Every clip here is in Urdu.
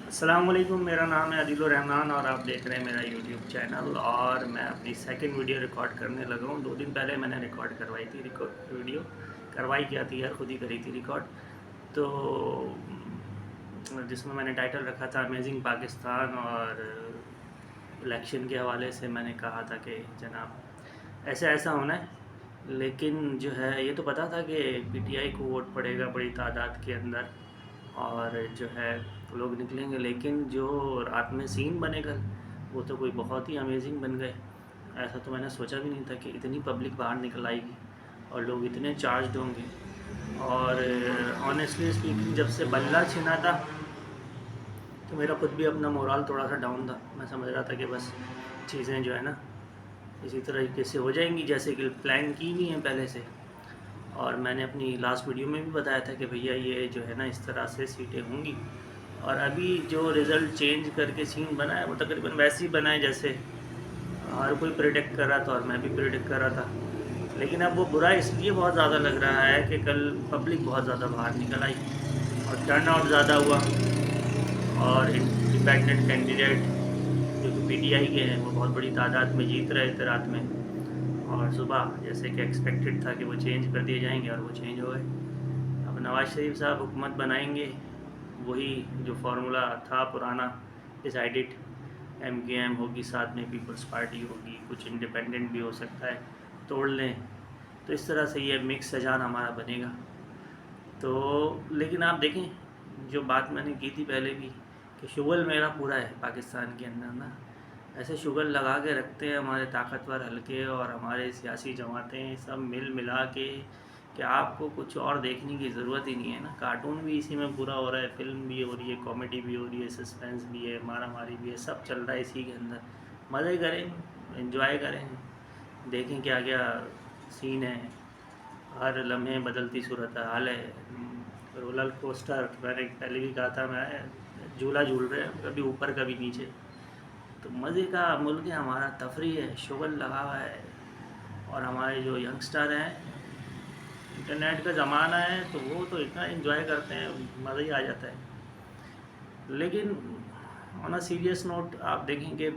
السلام علیکم، میرا نام ہے عادل الرحمان اور آپ دیکھ رہے ہیں میرا یوٹیوب چینل. اور میں اپنی سیکنڈ ویڈیو ریکارڈ کرنے لگا ہوں. 2 دن پہلے میں نے ریکارڈ کروائی تھی ویڈیو. کروائی کیا تھی یار، خود ہی کری تھی ریکارڈ. تو جس میں نے ٹائٹل رکھا تھا امیزنگ پاکستان، اور الیکشن کے حوالے سے میں نے کہا تھا کہ جناب ایسا ہونا ہے. لیکن جو ہے یہ تو پتہ تھا کہ پی ٹی آئی کو ووٹ پڑے گا بڑی تعداد کے اندر، اور جو ہے لوگ نکلیں گے. لیکن جو رات میں سین بنے گا وہ تو کوئی بہت ہی امیزنگ بن گئے. ایسا تو میں نے سوچا بھی نہیں تھا کہ اتنی پبلک باہر نکل آئے گی اور لوگ اتنے چارجڈ ہوں گے. اور آنیسٹلی اسپیکنگ جب سے بلہ چھنا تھا تو میرا خود بھی اپنا مورال تھوڑا سا ڈاؤن تھا. میں سمجھ رہا تھا کہ بس چیزیں جو ہے نا اسی طریقے سے ہو جائیں گی جیسے کہ پلان کی ہوئی ہیں پہلے سے. اور میں نے اپنی لاسٹ ویڈیو میں بھی بتایا تھا کہ بھیا یہ جو ہے نا اس طرح سے سیٹیں ہوں گی. اور ابھی جو رزلٹ چینج کر کے سین بنا ہے وہ تقریباً ویسے ہی بنا ہے جیسے ہر کوئی پریڈکٹ کر رہا تھا اور میں بھی پریڈکٹ کر رہا تھا. لیکن اب وہ برا اس لیے بہت زیادہ لگ رہا ہے کہ کل پبلک بہت زیادہ باہر نکل آئی اور ٹرن آؤٹ زیادہ ہوا. اور انڈیپینڈنٹ کینڈیڈیٹ جو کہ پی ٹی آئی کے ہیں وہ بہت بڑی تعداد میں جیت رہے تھے رات میں. اور صبح جیسے کہ ایکسپیکٹڈ تھا کہ وہ چینج کر دیے جائیں گے اور وہ چینج ہو گئے. اب نواز شریف صاحب حکومت بنائیں گے، وہی جو فارمولا تھا پرانا ڈیسائیڈڈ. ایم کے ایم ہوگی، ساتھ میں پیپلز پارٹی ہوگی، کچھ انڈیپینڈنٹ بھی ہو سکتا ہے، توڑ لیں. تو اس طرح سے یہ مکس سجان ہمارا بنے گا. تو لیکن آپ دیکھیں جو بات میں نے کی تھی پہلے بھی کہ شغل میرا پورا ہے پاکستان کے اندر نا. ایسے شغل لگا کے رکھتے ہیں ہمارے طاقتور حلقے اور ہمارے سیاسی جماعتیں سب مل ملا کے کہ آپ کو کچھ اور دیکھنے کی ضرورت ہی نہیں ہے نا. کارٹون بھی اسی میں پورا ہو رہا ہے، فلم بھی ہو رہی ہے، کامیڈی بھی ہو رہی ہے، سسپینس بھی ہے، مارا ماری بھی ہے، سب چل رہا ہے اسی کے اندر. مزے کریں، انجوائے کریں، دیکھیں کیا کیا سین ہے. ہر لمحے بدلتی صورت حال ہے. رولر کوسٹر میں نے پہلے بھی کہا تھا، میں جھولا جھول رہے ہیں، کبھی اوپر کبھی نیچے. تو مزے کا ملک ہے ہمارا، تفریح ہے، شغل لگا ہوا ہے. اور ہمارے جو ینگسٹر ہیں، انٹرنیٹ کا زمانہ ہے تو وہ تو اتنا انجوائے کرتے ہیں، مزہ ہی آ جاتا ہے. لیکن آن اے سیریس نوٹ آپ دیکھیں کہ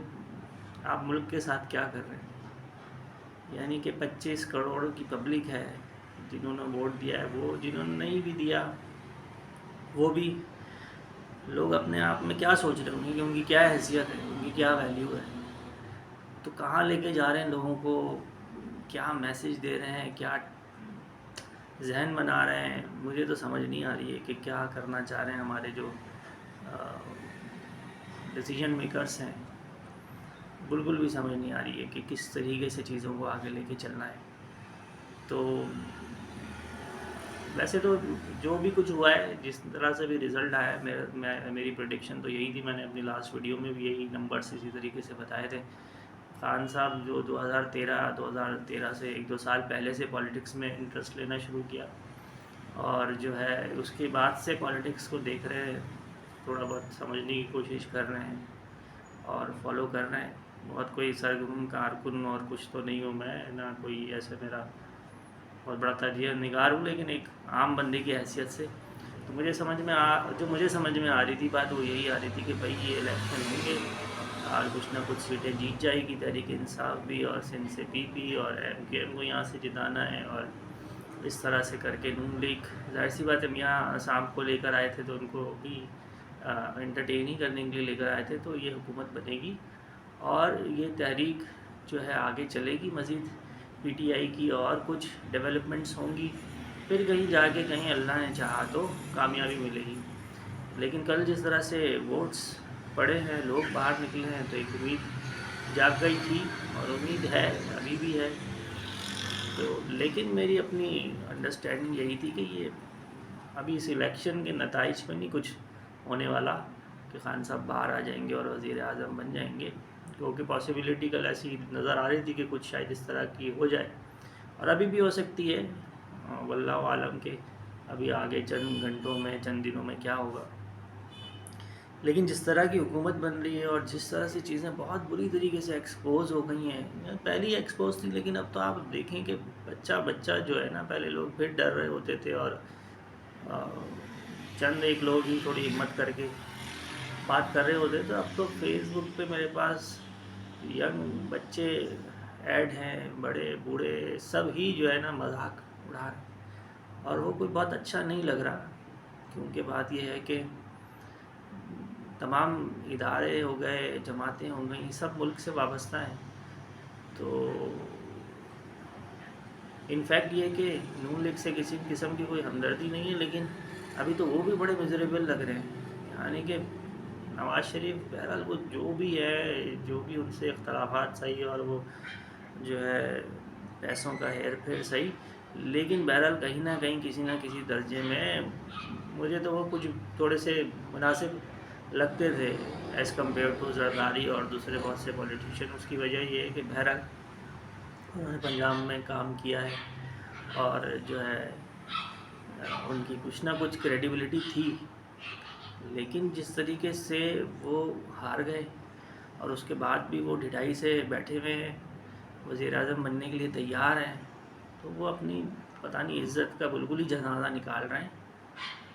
آپ ملک کے ساتھ کیا کر رہے ہیں. یعنی کہ 25 کروڑ کی پبلک ہے جنہوں نے ووٹ دیا ہے، وہ جنہوں نے نہیں بھی دیا وہ بھی لوگ اپنے آپ میں کیا سوچ رہے ہوں گے کہ ان کی کیا حیثیت ہے، ان کی کیا ویلیو ہے. تو کہاں لے کے جا رہے ہیں لوگوں کو، کیا میسج دے رہے ہیں، کیا ذہن بنا رہے ہیں. مجھے تو سمجھ نہیں آ رہی ہے کہ کیا کرنا چاہ رہے ہیں ہمارے جو ڈیسیجن میکرز ہیں. بالکل بھی سمجھ نہیں آ رہی ہے کہ کس طریقے سے چیزوں کو آگے لے کے چلنا ہے. تو ویسے تو جو بھی کچھ ہوا ہے، جس طرح سے بھی رزلٹ آیا ہے، میری پریڈکشن تو یہی تھی. میں نے اپنی لاسٹ ویڈیو میں بھی یہی نمبرز اسی طریقے سے بتائے تھے. خان صاحب جو 2013 سے 1-2 سال پہلے سے پالیٹکس میں انٹرسٹ لینا شروع کیا، اور جو ہے اس کے بعد سے پالیٹکس کو دیکھ رہے ہیں، تھوڑا بہت سمجھنے کی کوشش کر رہے ہیں اور فالو کر رہے ہیں. بہت کوئی سرگرم کارکن اور کچھ تو نہیں ہوں میں، نہ کوئی ایسے میرا بہت بڑا تجزیہ نگار ہوں، لیکن ایک عام بندے کی حیثیت سے تو مجھے سمجھ میں آ رہی تھی بات وہ یہی آ رہی تھی کہ بھائی یہ الیکشن ہوں گے اور کچھ نہ کچھ سیٹیں جیت جائے گی تحریک انصاف بھی، اور سندھ سے پی پی اور ایم کے ایم کو یہاں سے جتانا ہے. اور اس طرح سے کر کے نون لیگ، ظاہر سی بات ہے یہاں شام کو لے کر آئے تھے تو ان کو بھی انٹرٹین ہی کرنے کے لیے لے کر آئے تھے. تو یہ حکومت بنے گی اور یہ تحریک جو ہے آگے چلے گی. مزید پی ٹی آئی کی اور کچھ ڈیولپمنٹس ہوں گی، پھر کہیں جا کے کہیں اللہ نے چاہا تو کامیابی ملے گی. لیکن کل جس طرح سے ووٹس پڑے ہیں، لوگ باہر نکلے ہیں، تو ایک امید جاگ گئی تھی اور امید ہے، ابھی بھی ہے. تو لیکن میری اپنی انڈرسٹینڈنگ یہی تھی کہ یہ ابھی اس الیکشن کے نتائج میں نہیں کچھ ہونے والا کہ خان صاحب باہر آ جائیں گے اور وزیر اعظم بن جائیں گے، کیونکہ پاسبلٹی کل ایسی نظر آ رہی تھی کہ کچھ شاید اس طرح کی ہو جائے، اور ابھی بھی ہو سکتی ہے. واللہ عالم کے ابھی آگے چند گھنٹوں میں، چند دنوں میں کیا ہوگا. لیکن جس طرح کی حکومت بن رہی ہے اور جس طرح سے چیزیں بہت بری طریقے سے ایکسپوز ہو گئی ہیں، پہلے ہی ایکسپوز تھی لیکن اب تو آپ دیکھیں کہ بچہ جو ہے نا، پہلے لوگ پھر ڈر رہے ہوتے تھے اور چند ایک لوگ ہی تھوڑی ہمت کر کے بات کر رہے ہوتے تو اب تو فیس بک پہ میرے پاس ینگ بچے ایڈ ہیں، بڑے بوڑھے سب ہی جو ہے نا مذاق اڑا رہے ہیں، اور وہ کوئی بہت اچھا نہیں لگ رہا، کیونکہ بات یہ ہے کہ تمام ادارے ہو گئے، جماعتیں ہو گئیں، سب ملک سے وابستہ ہیں. تو انفیکٹ یہ کہ نون لیگ سے کسی قسم کی کوئی ہمدردی نہیں ہے، لیکن ابھی تو وہ بھی بڑے میزریبل لگ رہے ہیں. یعنی کہ نواز شریف بہرحال وہ جو بھی ہے، جو بھی ان سے اختلافات صحیح اور وہ جو ہے پیسوں کا ہیر پھیر صحیح، لیکن بہرحال کہیں نہ کہیں کسی نہ کسی درجے میں مجھے تو وہ کچھ تھوڑے سے مناسب لگتے تھے ایز کمپیئر ٹو زرداری اور دوسرے بہت سے پولیٹیشین. اس کی وجہ یہ ہے کہ بہرحال انہوں نے پنجاب میں کام کیا ہے اور جو ہے ان کی کچھ نہ کچھ کریڈیبلٹی تھی، لیکن جس طریقے سے وہ ہار گئے اور اس کے بعد بھی وہ ڈھٹائی سے بیٹھے ہوئے ہیں، وزیر اعظم بننے کے لیے تیار ہیں، تو وہ اپنی پتہ نہیں عزت کا بالکل ہی جنازہ نکال رہے ہیں.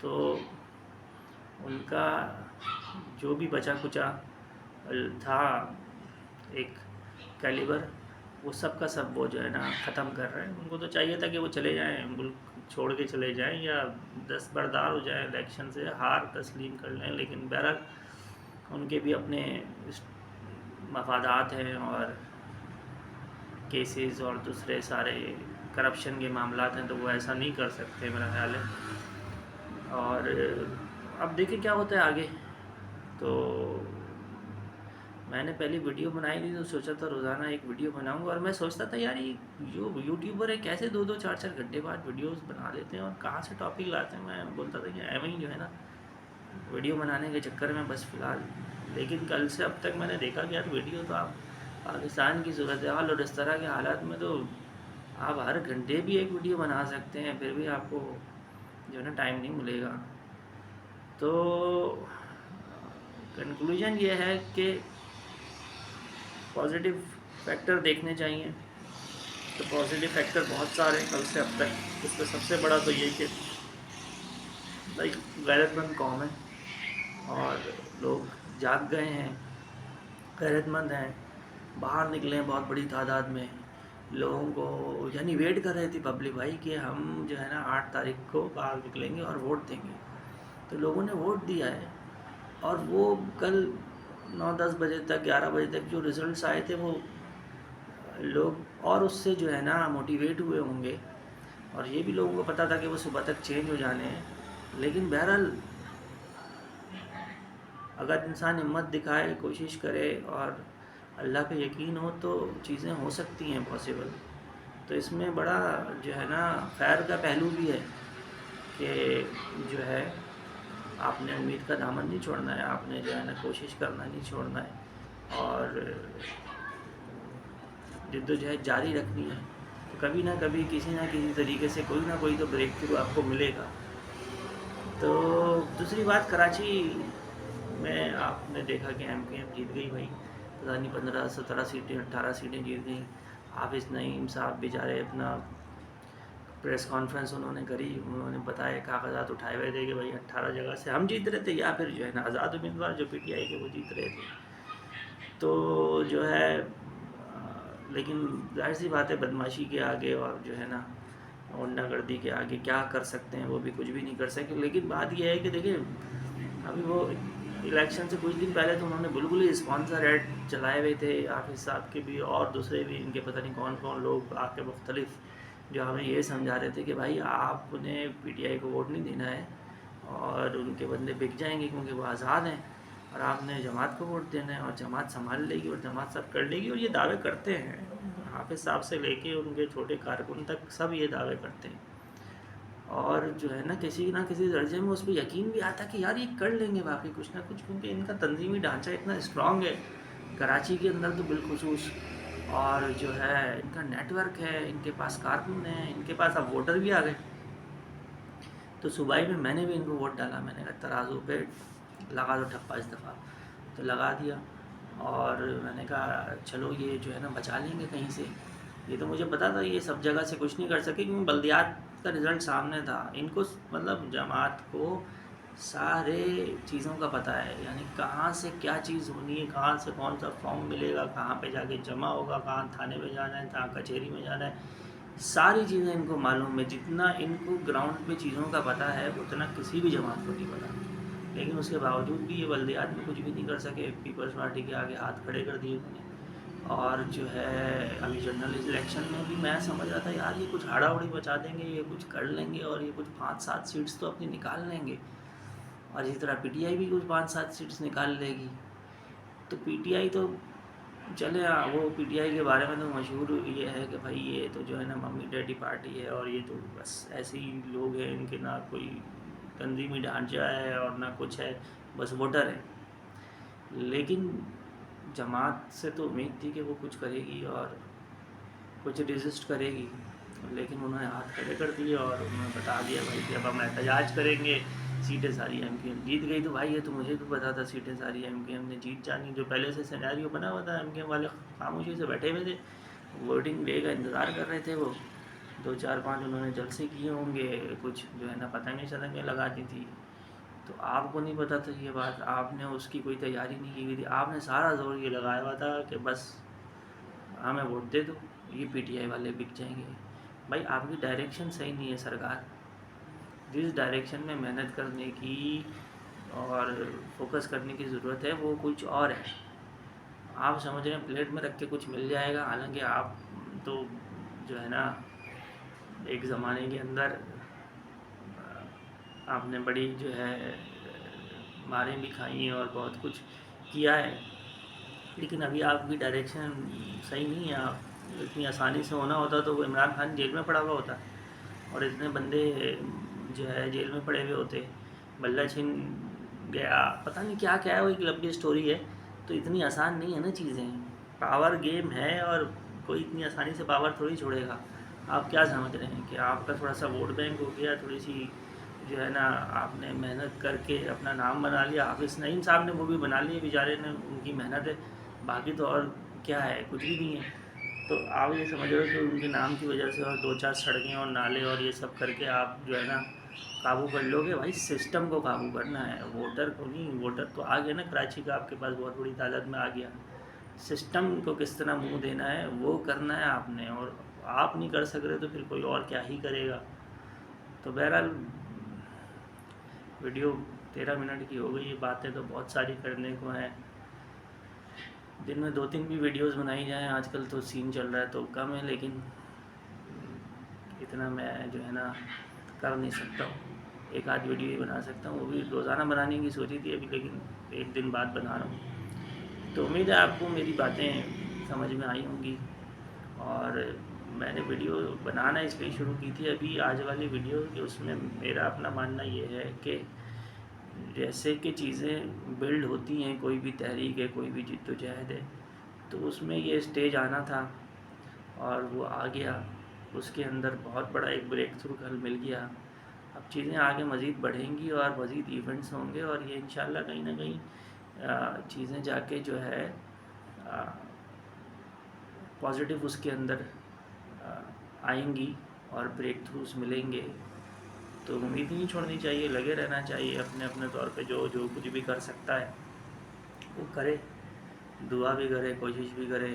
تو ان کا جو بھی بچا کچا تھا ایک کیلیبر، وہ سب کا سب وہ جو ہے نا ختم کر رہے ہیں. ان کو تو چاہیے تھا کہ وہ چلے جائیں، ملک چھوڑ کے چلے جائیں یا دستبردار ہو جائیں، الیکشن سے ہار تسلیم کر لیں، لیکن بہرحال ان کے بھی اپنے مفادات ہیں اور کیسز اور دوسرے سارے کرپشن کے معاملات ہیں، تو وہ ایسا نہیں کر سکتے میرا خیال ہے. اور اب دیکھیں کیا ہوتا ہے آگے. تو میں نے پہلی ویڈیو بنائی تھی تو سوچا تھا روزانہ ایک ویڈیو بناؤں گا، اور میں سوچتا تھا یار یہ جو یوٹیوبر ہے کیسے 2-4 گھنٹے بعد ویڈیوز بنا لیتے ہیں اور کہاں سے ٹاپک لاتے ہیں. میں بولتا تھا کہ ایویں ہی جو ہے نا ویڈیو بنانے کے چکر میں بس فی الحال. لیکن کل سے اب تک میں نے دیکھا کہ یار ویڈیو تو آپ پاکستان کی صورتحال اور اس طرح کے حالات میں تو آپ ہر گھنٹے بھی ایک ویڈیو بنا سکتے ہیں، پھر بھی آپ کو جو ہے نا ٹائم نہیں ملے گا. تو کنکلوژن یہ ہے کہ پازیٹیو فیکٹر دیکھنے چاہیے. تو پازیٹیو فیکٹر بہت سارے ہیں کل سے اب تک. اس میں سب سے بڑا تو یہ کہ بھائی غیرت مند قوم ہے اور لوگ جاگ گئے ہیں، غیرت مند ہیں، باہر نکلے ہیں بہت بڑی تعداد میں. لوگوں کو یعنی ویٹ کر رہی تھی پبلک بھائی کہ ہم جو ہے نا 8 تاریخ کو باہر نکلیں گے اور ووٹ دیں گے. تو لوگوں نے ووٹ دیا ہے، اور وہ کل 9-10 بجے تک 11 بجے تک جو رزلٹس آئے تھے وہ لوگ اور اس سے جو ہے نا موٹیویٹ ہوئے ہوں گے، اور یہ بھی لوگوں کو پتہ تھا کہ وہ صبح تک چینج ہو جانے ہیں. لیکن بہرحال اگر انسان ہمت دکھائے، کوشش کرے اور اللہ پہ یقین ہو تو چیزیں ہو سکتی ہیں پاسبل. تو اس میں بڑا جو ہے نا خیر کا پہلو بھی ہے کہ جو ہے آپ نے امید کا دامن نہیں چھوڑنا ہے، آپ نے جو ہے نا کوشش کرنا نہیں چھوڑنا ہے، اور جد و جہد جاری رکھنی ہے. تو کبھی نہ کبھی کسی نہ کسی طریقے سے کوئی نہ کوئی تو بریک تھرو آپ کو ملے گا. تو دوسری بات، کراچی میں آپ نے دیکھا کہ ایم پی ایم جیت گئی بھائی، پتہ نہیں 15-17 سیٹیں 18 سیٹیں جیت گئیں. حافظ نعیم صاحب بیچارے اپنا پریس کانفرنس انہوں نے کری، انہوں نے بتایا کاغذات اٹھائے ہوئے تھے کہ بھائی 18 جگہ سے ہم جیت رہے تھے، یا پھر جو ہے نا آزاد امیدوار جو پی ٹی آئی کے وہ جیت رہے تھے. تو جو ہے لیکن ظاہر سی بات ہے بدماشی کے آگے اور جو ہے نا غنڈہ گردی کے آگے کیا کر سکتے ہیں، وہ بھی کچھ بھی نہیں کر سکے. لیکن بات یہ ہے کہ دیکھیں ابھی وہ الیکشن سے کچھ دن پہلے تو انہوں نے بالکل ہی اسپانسر ایڈ چلائے ہوئے تھے حافظ صاحب کے بھی اور دوسرے بھی، ان کے پتہ نہیں کون کون لوگ آ کے مختلف جو ہمیں یہ سمجھا رہے تھے کہ بھائی آپ نے پی ٹی آئی کو ووٹ نہیں دینا ہے اور ان کے بندے بک جائیں گے کیونکہ وہ آزاد ہیں، اور آپ نے جماعت کو ووٹ دینا ہے اور جماعت سنبھال لے گی اور جماعت سب کر لے گی. اور یہ دعوے کرتے ہیں حافظ صاحب سے لے کے ان کے چھوٹے کارکن تک سب یہ دعوے کرتے ہیں، اور جو ہے نا کسی نہ کسی درجے میں اس پہ یقین بھی آتا کہ یار یہ کر لیں گے واقعی کچھ نہ کچھ، کیونکہ ان کا تنظیمی ڈھانچہ اتنا اسٹرانگ ہے کراچی کے اندر تو بالخصوص، اور جو ہے ان کا نیٹ ورک ہے، ان کے پاس کارکن ہیں، ان کے پاس اب ووٹر بھی آ گئے. تو صوبائی میں نے بھی ان کو ووٹ ڈالا، میں نے کہا ترازو پہ لگا دو ٹھپا اس دفعہ، تو لگا دیا. اور میں نے کہا چلو یہ جو ہے نا بچا لیں گے کہیں سے. یہ تو مجھے پتا تھا یہ سب جگہ سے کچھ نہیں کر سکے کیونکہ بلدیات کا رزلٹ سامنے تھا. ان کو مطلب جماعت کو سارے چیزوں کا پتہ ہے، یعنی کہاں سے کیا چیز ہونی ہے، کہاں سے کون سا فارم ملے گا، کہاں پہ جا کے جمع ہوگا، کہاں تھانے میں جانا ہے، کہاں کچہری میں جانا ہے، ساری چیزیں ان کو معلوم ہے۔ جتنا ان کو گراؤنڈ پہ چیزوں کا پتہ ہے اتنا کسی بھی جماعت کو نہیں پتہ، لیکن اس کے باوجود بھی یہ بلدیات میں کچھ بھی نہیں کر سکے۔ پیپلز پارٹی کے آگے ہاتھ کھڑے کر دیے انہوں نے۔ اور جو ہے ابھی جنرل الیکشن میں بھی میں سمجھ رہا تھا یار یہ کچھ ہاڑا ہوڑی بچا دیں گے، یہ کچھ کر لیں گے اور یہ کچھ 5-7 سیٹس تو اپنی نکال لیں گے، اور اسی طرح پی ٹی آئی بھی کچھ 5-7 سیٹس نکال لے گی۔ تو پی ٹی آئی تو چلے، وہ پی ٹی آئی کے بارے میں تو مشہور یہ ہے کہ بھائی یہ تو جو ہے نا ممی ڈیڈی پارٹی ہے، اور یہ تو بس ایسے ہی لوگ ہیں، ان کے نہ کوئی تنظیمی ڈھانچہ ہے اور نہ کچھ ہے، بس ووٹر ہیں۔ لیکن جماعت سے تو امید تھی کہ وہ کچھ کرے گی اور کچھ ریزسٹ کرے گی، لیکن انہوں نے ہاتھ کھڑے کر دیے اور انہوں نے بتا دیا بھائی کہ اب ہم احتجاج کریں گے، سیٹیں ساری ایم کیو ایم جیت گئی۔ تو بھائی یہ تو مجھے بھی پتا تھا سیٹیں ساری ایم کیو ایم نے جیت جانی، جو پہلے سے سیناریو بنا ہوا تھا، ایم کیو ایم والے خاموشی سے بیٹھے ہوئے تھے، ووٹنگ ڈے کا انتظار کر رہے تھے۔ وہ 2-4-5 انہوں نے جلسے کیے ہوں گے، کچھ جو ہے نا پتنگیں شتنگیں لگا دی تھی۔ تو آپ کو نہیں پتا تھا یہ بات، آپ نے اس کی کوئی تیاری نہیں کی ہوئی تھی، آپ نے سارا زور یہ لگایا ہوا تھا کہ بس ہمیں ووٹ دے دو، یہ پی ٹی آئی والے بک جائیں گے۔ بھائی آپ کی ڈائریکشن صحیح نہیں ہے سرکار، جس ڈائریکشن میں محنت کرنے کی اور فوکس کرنے کی ضرورت ہے وہ کچھ اور ہے۔ آپ سمجھ رہے ہیں پلیٹ میں رکھ کے کچھ مل جائے گا، حالانکہ آپ تو جو ہے نا ایک زمانے کے اندر آپ نے بڑی جو ہے ماریں بھی کھائی ہیں اور بہت کچھ کیا ہے، لیکن ابھی آپ کی ڈائریکشن صحیح نہیں ہے۔ آپ اتنی آسانی سے ہونا ہوتا تو وہ عمران خان جیل میں پڑا ہوا ہوتا، اور اتنے بندے جو ہے جیل میں پڑے ہوئے ہوتے، بلہ چھن گیا، پتہ نہیں کیا کیا ہے، وہ ایک لمبی سٹوری ہے۔ تو اتنی آسان نہیں ہے نا چیزیں، پاور گیم ہے اور کوئی اتنی آسانی سے پاور تھوڑی چھوڑے گا۔ آپ کیا سمجھ رہے ہیں کہ آپ کا تھوڑا سا ووٹ بینک ہو گیا، تھوڑی سی جو ہے نا آپ نے محنت کر کے اپنا نام بنا لیا، حافظ نعیم صاحب نے وہ بھی بنا لیے بیچارے نے، ان کی محنت ہے، باقی تو اور کیا ہے، کچھ بھی نہیں ہے۔ تو آپ یہ سمجھ رہے ہو کہ ان کے نام کی وجہ سے اور 2-4 سڑکیں اور نالے اور یہ سب کر کے آپ جو ہے نا قابو کر لو گے؟ بھائی سسٹم کو قابو کرنا ہے، ووٹر کو نہیں۔ ووٹر تو آ گیا نا کراچی کا آپ کے پاس بہت بڑی تعداد میں آ گیا، سسٹم کو کس طرح منہ دینا ہے وہ کرنا ہے آپ نے، اور آپ نہیں کر سک رہے تو پھر کوئی اور کیا ہی کرے گا۔ تو بہرحال ویڈیو 13 منٹ کی ہو گئی، یہ باتیں تو بہت ساری کرنے کو ہیں، دن میں 2-3 بھی ویڈیوز بنائی جائیں، آج کل تو سین چل رہا ہے تو کم ہے، لیکن اتنا میں جو ہے نا کر نہیں سکتا ہوں۔ ایک آدھ ویڈیو ہی بنا سکتا ہوں، وہ بھی روزانہ بنانے کی سوچی تھی ابھی، لیکن 1 دن بعد بنا رہا ہوں۔ تو امید ہے آپ کو میری باتیں سمجھ میں آئی ہوں گی، اور میں نے ویڈیو بنانا اس لیے شروع کی تھی ابھی آج والی ویڈیو کہ اس میں میرا اپنا ماننا یہ ہے کہ جیسے کہ چیزیں بلڈ ہوتی ہیں، کوئی بھی تحریک ہے، کوئی بھی جد و جہد ہے، تو اس میں یہ اسٹیج آنا تھا اور وہ آ گیا، اس کے اندر بہت بڑا ایک بریک تھرو کل مل گیا۔ اب چیزیں آگے مزید بڑھیں گی اور مزید ایونٹس ہوں گے، اور یہ انشاءاللہ کہیں نہ کہیں چیزیں جا کے جو ہے پازیٹیو اس کے اندر آئیں گی اور بریک تھروز ملیں گے۔ تو امید نہیں چھوڑنی چاہیے، لگے رہنا چاہیے اپنے اپنے طور پہ، جو کچھ بھی کر سکتا ہے وہ کرے، دعا بھی کرے، کوشش بھی کرے،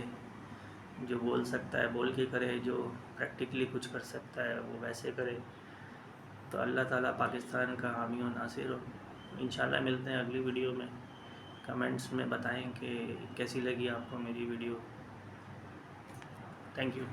جو بول سکتا ہے بول کے کرے، جو پریکٹیکلی کچھ کر سکتا ہے وہ ویسے کرے۔ تو اللہ تعالیٰ پاکستان کا حامی و ناصر ہو۔ انشاءاللہ ملتے ہیں اگلی ویڈیو میں، کمنٹس میں بتائیں کہ کیسی لگی آپ کو میری ویڈیو۔ Thank you.